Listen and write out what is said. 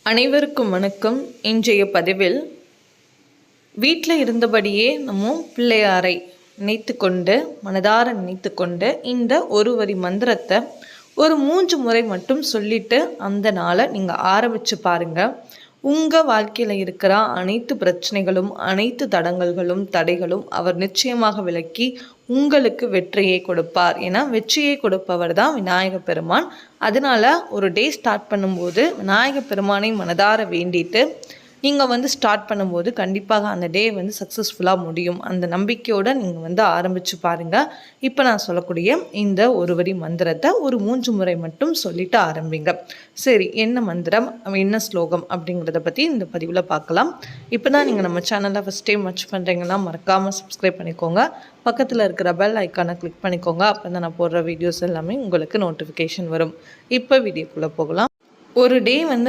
அனைவருக்கும் வணக்கம். இன்றைய பதிவில் வீட்டில் இருந்தபடியே நம்ம பிள்ளையாரை நினைத்து கொண்டு மனதார நினைத்து கொண்டு இந்த ஒரு வரி மந்திரத்தை ஒரு 3 முறை மட்டும் சொல்லிட்டு அந்த நாளை நீங்கள் ஆரம்பித்து பாருங்கள். உங்கள் வாழ்க்கையில் இருக்கிற அனைத்து பிரச்சனைகளும் அனைத்து தடங்கல்களும் தடைகளும் அவர் நிச்சயமாக விலக்கி உங்களுக்கு வெற்றியை கொடுப்பார். ஏன்னா வெற்றியை கொடுப்பவர் தான் விநாயக பெருமான். அதனால் ஒரு டே ஸ்டார்ட் பண்ணும்போது விநாயக பெருமானை மனதார வேண்டிட்டு நீங்கள் ஸ்டார்ட் பண்ணும்போது கண்டிப்பாக அந்த டே சக்ஸஸ்ஃபுல்லாக முடியும். அந்த நம்பிக்கையோடு நீங்கள் ஆரம்பித்து பாருங்கள். இப்போ நான் சொல்லக்கூடிய இந்த ஒரு வரி மந்திரத்தை ஒரு 3 முறை மட்டும் சொல்லிவிட்டு ஆரம்பிங்க. சரி, என்ன மந்திரம், என்ன ஸ்லோகம் அப்படிங்கிறத பற்றி இந்த பதிவில் பார்க்கலாம். இப்போ தான் நீங்கள் நம்ம சேனலை ஃபஸ்ட் டைம் வாட்ச் பண்ணுறீங்கன்னா மறக்காமல் சப்ஸ்கிரைப் பண்ணிக்கோங்க. பக்கத்தில் இருக்கிற பெல் ஐக்கானை கிளிக் பண்ணிக்கோங்க. அப்போ தான் நான் போடுற வீடியோஸ் எல்லாமே உங்களுக்கு நோட்டிஃபிகேஷன் வரும். இப்போ வீடியோக்குள்ளே போகலாம். ஒரு டே